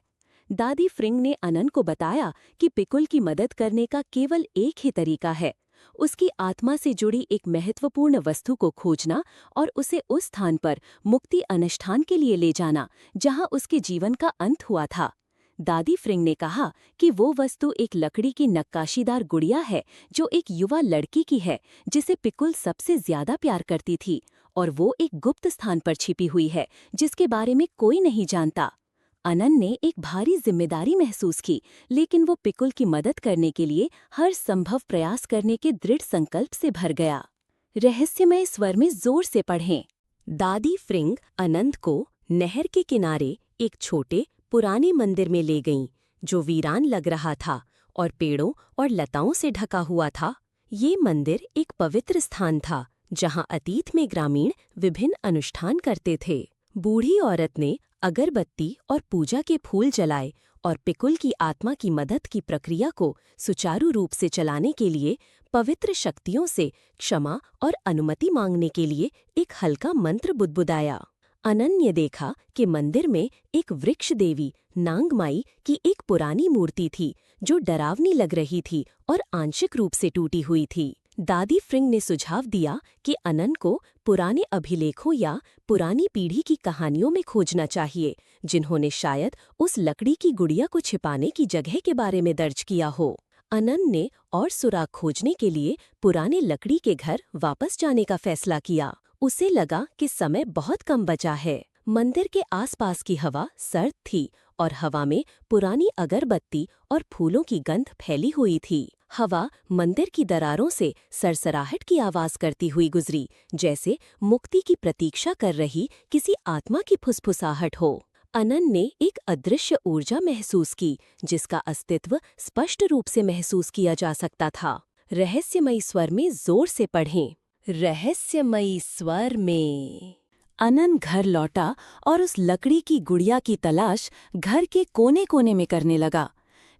दादी फ्रिंग ने अनन को बताया कि पिकुल की मदद करने का केवल एक ही तरीका है, उसकी आत्मा से जुड़ी एक महत्वपूर्ण वस्तु को खोजना और उसे उस स्थान पर मुक्ति अनुष्ठान के लिए ले जाना जहां उसके जीवन का अंत हुआ था। दादी फ्रिंग ने कहा कि वो वस्तु एक लकड़ी की नक्काशीदार गुड़िया है जो एक युवा लड़की की है, जिसे पिकुल सबसे ज्यादा प्यार करती थी, और वो एक गुप्त स्थान पर छिपी हुई है जिसके बारे में कोई नहीं जानता। अनन ने एक भारी जिम्मेदारी महसूस की, लेकिन वो पिकुल की मदद करने के लिए हर संभव प्रयास करने के दृढ़ संकल्प से भर गया। रहस्यमय स्वर में जोर से पढ़ें। दादी फ्रिंग अनंत को नहर के किनारे एक छोटे पुराने मंदिर में ले गईं, जो वीरान लग रहा था और पेड़ों और लताओं से ढका हुआ था। ये मंदिर एक पवित्र स्थान था जहां अतीत में ग्रामीण विभिन्न अनुष्ठान करते थे। बूढ़ी औरत ने अगरबत्ती और पूजा के फूल जलाए और पिकुल की आत्मा की मदद की प्रक्रिया को सुचारू रूप से चलाने के लिए पवित्र शक्तियों से क्षमा और अनुमति मांगने के लिए एक हल्का मंत्र बुदबुदाया। अनन ने देखा कि मंदिर में एक वृक्ष देवी नांगमाई की एक पुरानी मूर्ति थी जो डरावनी लग रही थी और आंशिक रूप से टूटी हुई थी। दादी फ्रिंग ने सुझाव दिया कि अनन को पुराने अभिलेखों या पुरानी पीढ़ी की कहानियों में खोजना चाहिए, जिन्होंने शायद उस लकड़ी की गुड़िया को छिपाने की जगह के बारे में दर्ज किया हो। अनन ने और सुराग खोजने के लिए पुराने लकड़ी के घर वापस जाने का फैसला किया। उसे लगा कि समय बहुत कम बचा है। मंदिर के आसपास की हवा सर्द थी और हवा में पुरानी अगरबत्ती और फूलों की गंध फैली हुई थी। हवा मंदिर की दरारों से सरसराहट की आवाज करती हुई गुजरी, जैसे मुक्ति की प्रतीक्षा कर रही किसी आत्मा की फुसफुसाहट हो। अनन ने एक अदृश्य ऊर्जा महसूस की, जिसका अस्तित्व स्पष्ट रूप से महसूस किया जा सकता था। रहस्यमयी स्वर में जोर से पढ़ें। रहस्यमयी स्वर में। अनन घर लौटा और उस लकड़ी की गुड़िया की तलाश घर के कोने कोने में करने लगा।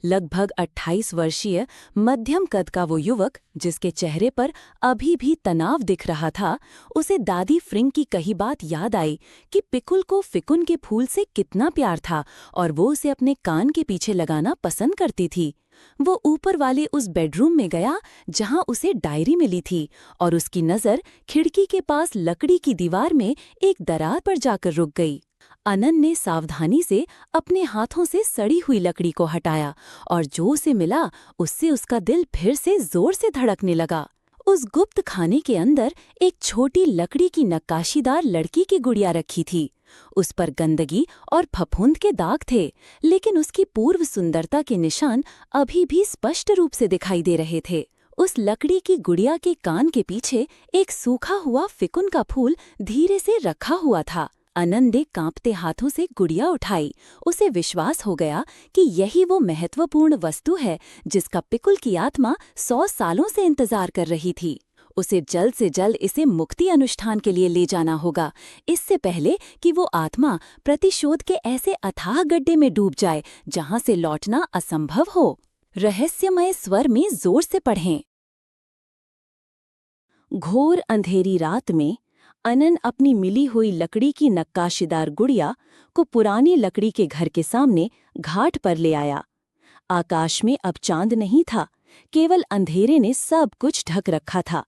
लगभग 28 वर्षीय मध्यम कद का वो युवक, जिसके चेहरे पर अभी भी तनाव दिख रहा था, उसे दादी फ्रिंग की कही बात याद आई कि पिकुल को फिकुन के फूल से कितना प्यार था और वो उसे अपने कान के पीछे लगाना पसंद करती थी। वो ऊपर वाले उस बेडरूम में गया जहां उसे डायरी मिली थी और उसकी नज़र खिड़की के पास लकड़ी की दीवार में एक दरार पर जाकर रुक गई। अनन ने सावधानी से अपने हाथों से सड़ी हुई लकड़ी को हटाया और जो उसे मिला उससे उसका दिल फिर से जोर से धड़कने लगा। उस गुप्त खाने के अंदर एक छोटी लकड़ी की नक्काशीदार लड़की की गुड़िया रखी थी। उस पर गंदगी और फफूंद के दाग थे, लेकिन उसकी पूर्व सुंदरता के निशान अभी भी स्पष्ट रूप से दिखाई दे रहे थे। उस लकड़ी की गुड़िया के कान के पीछे एक सूखा हुआ फिकुन का फूल धीरे से रखा हुआ था। अनन ने कांपते हाथों से गुड़िया उठाई। उसे विश्वास हो गया कि यही वो महत्वपूर्ण वस्तु है जिसका पिकुल की आत्मा 100 सालों से इंतजार कर रही थी। उसे जल्द से जल्द इसे मुक्ति अनुष्ठान के लिए ले जाना होगा, इससे पहले कि वो आत्मा प्रतिशोध के ऐसे अथाह गड्ढे में डूब जाए जहां से लौटना असंभव हो। रहस्यमय स्वर में जोर से पढ़ें। घोर अंधेरी रात में अनन अपनी मिली हुई लकड़ी की नक्काशीदार गुड़िया को पुरानी लकड़ी के घर के सामने घाट पर ले आया। आकाश में अब चांद नहीं था, केवल अंधेरे ने सब कुछ ढक रखा था।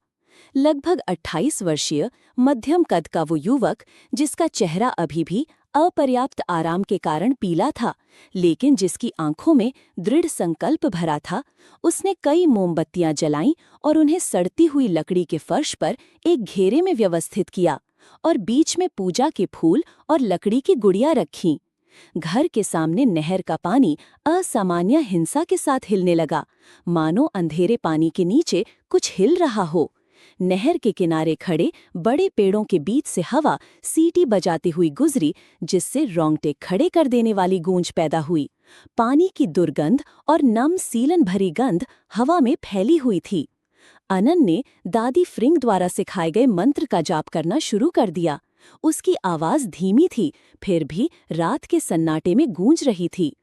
लगभग 28 वर्षीय मध्यम कद का वो युवक, जिसका चेहरा अभी भी अपर्याप्त आराम के कारण पीला था, लेकिन जिसकी आंखों में दृढ़ संकल्प भरा था, उसने कई मोमबत्तियां जलाईं और उन्हें सड़ती हुई लकड़ी के फर्श पर एक घेरे में व्यवस्थित किया और बीच में पूजा के फूल और लकड़ी की गुड़िया रखीं। घर के सामने नहर का पानी असामान्य हिंसा के साथ हिलने लगा, मानो अंधेरे पानी के नीचे कुछ हिल रहा हो। नहर के किनारे खड़े बड़े पेड़ों के बीच से हवा सीटी बजाती हुई गुजरी, जिससे रोंगटे खड़े कर देने वाली गूंज पैदा हुई। पानी की दुर्गंध और नम सीलन भरी गंध हवा में फैली हुई थी। अनन ने दादी फ्रिंग द्वारा सिखाए गए मंत्र का जाप करना शुरू कर दिया। उसकी आवाज धीमी थी, फिर भी रात के सन्नाटे में गूंज रही थी।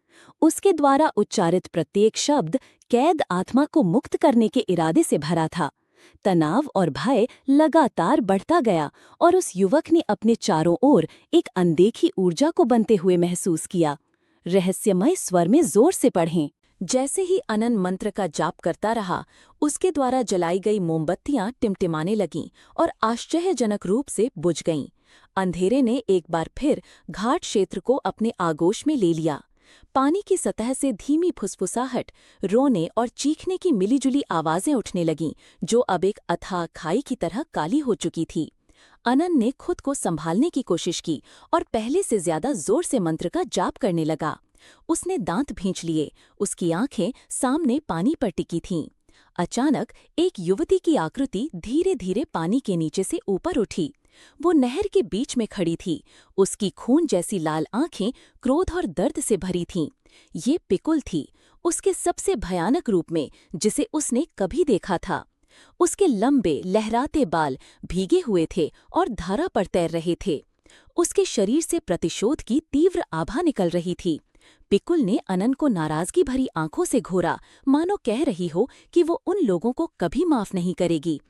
उसके द्वारा उच्चारित प्रत्येक शब्द कैद आत्मा को मुक्त करने के इरादे से भरा था। तनाव और भय लगातार बढ़ता गया और उस युवक ने अपने चारों ओर एक अनदेखी ऊर्जा को बनते हुए महसूस किया। रहस्यमय स्वर में जोर से पढ़ें। जैसे ही अनन मंत्र का जाप करता रहा, उसके द्वारा जलाई गई मोमबत्तियां टिमटिमाने लगीं और आश्चर्यजनक रूप से बुझ गईं। अंधेरे ने एक बार फिर घाट क्षेत्र को अपने आगोश में ले लिया। पानी की सतह से धीमी फुसफुसाहट, रोने और चीखने की मिलीजुली आवाजें उठने लगीं, जो अब एक अथाह खाई की तरह काली हो चुकी थी। अनन ने खुद को संभालने की कोशिश की और पहले से ज्यादा जोर से मंत्र का जाप करने लगा। उसने दांत भींच लिए, उसकी आंखें सामने पानी पर टिकी थीं। अचानक एक युवती की आकृति धीरे धीरे पानी के नीचे से ऊपर उठी। वो नहर के बीच में खड़ी थी। उसकी खून जैसी लाल आंखें क्रोध और दर्द से भरी थीं। ये पिकुल थी, उसके सबसे भयानक रूप में, जिसे उसने कभी देखा था। उसके लंबे लहराते बाल भीगे हुए थे और धारा पर तैर रहे थे। उसके शरीर से प्रतिशोध की तीव्र आभा निकल रही थी। पिकुल ने अनन को नाराजगी भरी आंखों से घूरा, मानो कह रही हो कि वो उन लोगों को कभी माफ नहीं करेगी।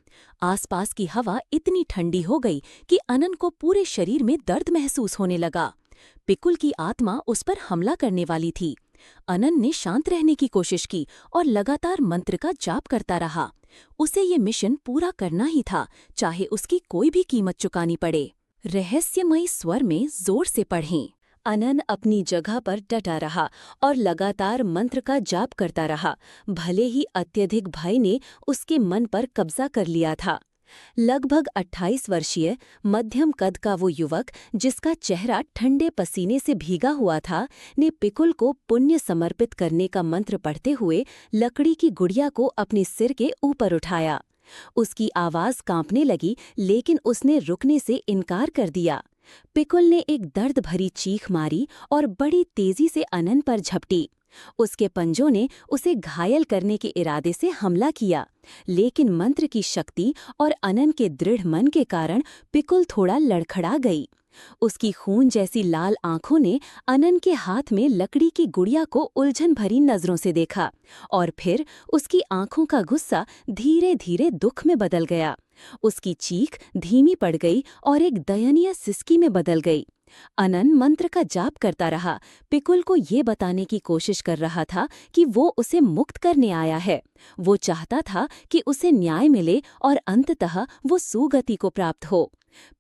आसपास की हवा इतनी ठंडी हो गई कि अनन को पूरे शरीर में दर्द महसूस होने लगा। पिकुल की आत्मा उस पर हमला करने वाली थी। अनन ने शांत रहने की कोशिश की और लगातार मंत्र का जाप करता रहा। उसे ये मिशन पूरा करना ही था, चाहे उसकी कोई भी कीमत चुकानी पड़े। रहस्यमयी स्वर में जोर से पढ़ें। अनन अपनी जगह पर डटा रहा और लगातार मंत्र का जाप करता रहा, भले ही अत्यधिक भय ने उसके मन पर कब्जा कर लिया था। लगभग 28 वर्षीय मध्यम कद का वो युवक, जिसका चेहरा ठंडे पसीने से भीगा हुआ था, ने पिकुल को पुण्य समर्पित करने का मंत्र पढ़ते हुए लकड़ी की गुड़िया को अपने सिर के ऊपर उठाया। उसकी आवाज कांपने लगी, लेकिन उसने रुकने से इनकार कर दिया। पिकुल ने एक दर्द भरी चीख मारी और बड़ी तेजी से अनन पर झपटी। उसके पंजों ने उसे घायल करने के इरादे से हमला किया, लेकिन मंत्र की शक्ति और अनन के दृढ़ मन के कारण पिकुल थोड़ा लड़खड़ा गई। उसकी खून जैसी लाल आंखों ने अनन के हाथ में लकड़ी की गुड़िया को उलझन भरी नजरों से देखा और फिर उसकी आंखों का गुस्सा धीरे धीरे दुख में बदल गया। उसकी चीख धीमी पड़ गई और एक दयनीय सिसकी में बदल गई। अनन मंत्र का जाप करता रहा, पिकुल को ये बताने की कोशिश कर रहा था कि वो उसे मुक्त करने आया है। वो चाहता था कि उसे न्याय मिले और अंततः वो सुगति को प्राप्त हो।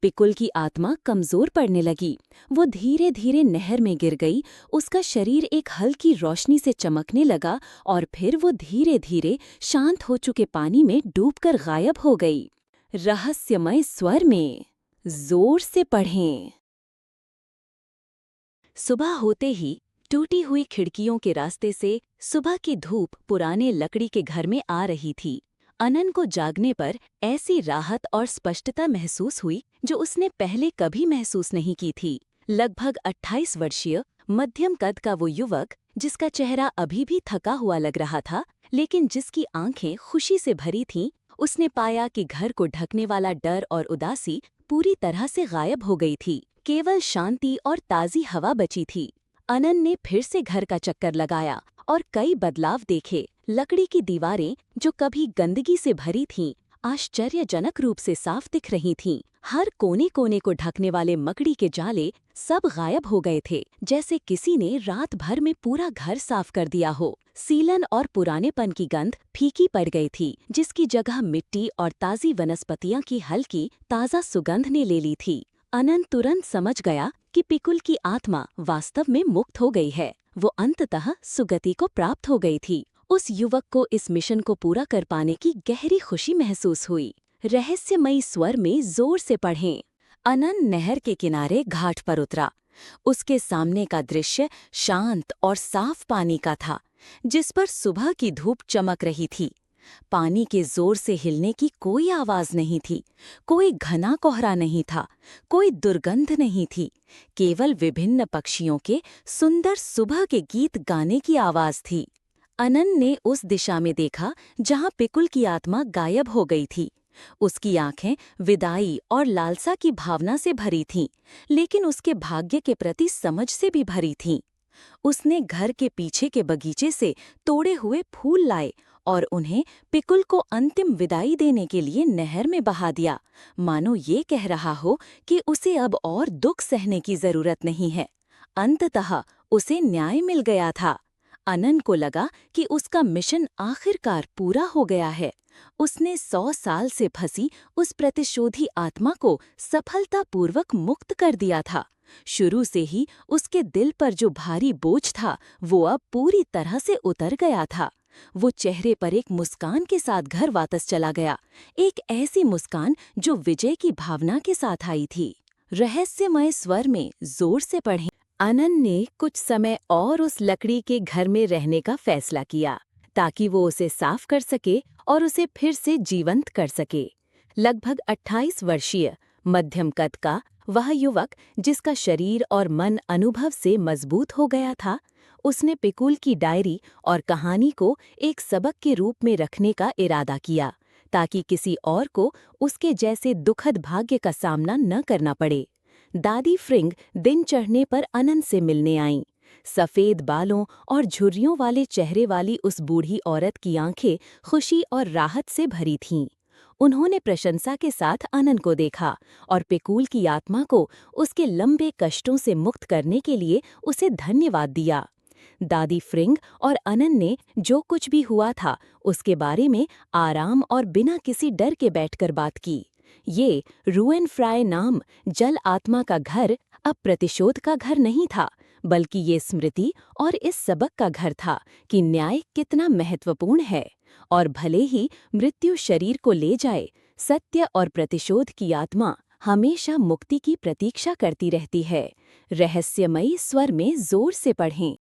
पिकुल की आत्मा कमजोर पड़ने लगी। वो धीरे धीरे नहर में गिर गई। उसका शरीर एक हल्की रोशनी से चमकने लगा और फिर वो धीरे धीरे शांत हो चुके पानी में डूबकर गायब हो गई। रहस्यमय स्वर में जोर से पढ़ें। सुबह होते ही टूटी हुई खिड़कियों के रास्ते से सुबह की धूप पुराने लकड़ी के घर में आ रही थी। अनन को जागने पर ऐसी राहत और स्पष्टता महसूस हुई जो उसने पहले कभी महसूस नहीं की थी। लगभग 28 वर्षीय मध्यम कद का वो युवक, जिसका चेहरा अभी भी थका हुआ लग रहा था, लेकिन जिसकी आंखें खुशी से भरी थीं, उसने पाया कि घर को ढकने वाला डर और उदासी पूरी तरह से गायब हो गई थी। केवल शांति और ताज़ी हवा बची थी। अनन ने फिर से घर का चक्कर लगाया और कई बदलाव देखे। लकड़ी की दीवारें, जो कभी गंदगी से भरी थीं, आश्चर्यजनक रूप से साफ दिख रही थीं। हर कोने कोने को ढकने वाले मकड़ी के जाले सब गायब हो गए थे, जैसे किसी ने रात भर में पूरा घर साफ कर दिया हो। सीलन और पुरानेपन की गंध फीकी पड़ गई थी, जिसकी जगह मिट्टी और ताज़ी वनस्पतियां की हल्की ताज़ा सुगंध ने ले ली थी। अनंत तुरंत समझ गया कि पिकुल की आत्मा वास्तव में मुक्त हो गई है। वो अंततः सुगति को प्राप्त हो गई थी। उस युवक को इस मिशन को पूरा कर पाने की गहरी खुशी महसूस हुई। रहस्यमयी स्वर में जोर से पढ़ें। अनंत नहर के किनारे घाट पर उतरा। उसके सामने का दृश्य शांत और साफ पानी का था, जिस पर सुबह की धूप चमक रही थी। पानी के जोर से हिलने की कोई आवाज नहीं थी, कोई घना कोहरा नहीं था, कोई दुर्गंध नहीं थी, केवल विभिन्न पक्षियों के सुंदर सुबह के गीत गाने की आवाज थी। अनंत ने उस दिशा में देखा जहां पिकुल की आत्मा गायब हो गई थी। उसकी आंखें विदाई और लालसा की भावना से भरी थीं, लेकिन उसके भाग्य के प्रति समझ से भी भरी थीं। उसने घर के पीछे के बगीचे से तोड़े हुए फूल लाए और उन्हें पिकुल को अंतिम विदाई देने के लिए नहर में बहा दिया, मानो ये कह रहा हो कि उसे अब और दुख सहने की जरूरत नहीं है। अंततः उसे न्याय मिल गया था। अनंत को लगा कि उसका मिशन आखिरकार पूरा हो गया है। उसने 100 साल से फंसी उस प्रतिशोधी आत्मा को सफलतापूर्वक मुक्त कर दिया था। शुरू से ही उसके दिल पर जो भारी बोझ था, वो अब पूरी तरह से उतर गया था। वो चेहरे पर एक मुस्कान के साथ घर वापस चला गया, एक ऐसी मुस्कान जो विजय की भावना के साथ आई थी। रहस्यमय स्वर में जोर से पढ़ें। अनंत ने कुछ समय और उस लकड़ी के घर में रहने का फैसला किया, ताकि वो उसे साफ कर सके और उसे फिर से जीवंत कर सके। लगभग 28 वर्षीय मध्यम कद का वह युवक, जिसका शरीर और मन अनुभव से मजबूत हो गया था, उसने पिकुल की डायरी और कहानी को एक सबक के रूप में रखने का इरादा किया, ताकि किसी और को उसके जैसे दुखद भाग्य का सामना न करना पड़े। दादी फ्रिंग दिन चढ़ने पर अनंत से मिलने आईं। सफ़ेद बालों और झुर्रियों वाले चेहरे वाली उस बूढ़ी औरत की आंखें खुशी और राहत से भरी थीं। उन्होंने प्रशंसा के साथ अनंत को देखा और पिकुल की आत्मा को उसके लंबे कष्टों से मुक्त करने के लिए उसे धन्यवाद दिया। दादी फ्रिंग और अनंत ने जो कुछ भी हुआ था उसके बारे में आराम और बिना किसी डर के बैठकर बात की। ये रूएन फ्राई नाम जल आत्मा का घर अब प्रतिशोध का घर नहीं था, बल्कि ये स्मृति और इस सबक का घर था कि न्याय कितना महत्वपूर्ण है। और भले ही मृत्यु शरीर को ले जाए, सत्य और प्रतिशोध की आत्मा हमेशा मुक्ति की प्रतीक्षा करती रहती है। रहस्यमयी स्वर में जोर से पढ़ें।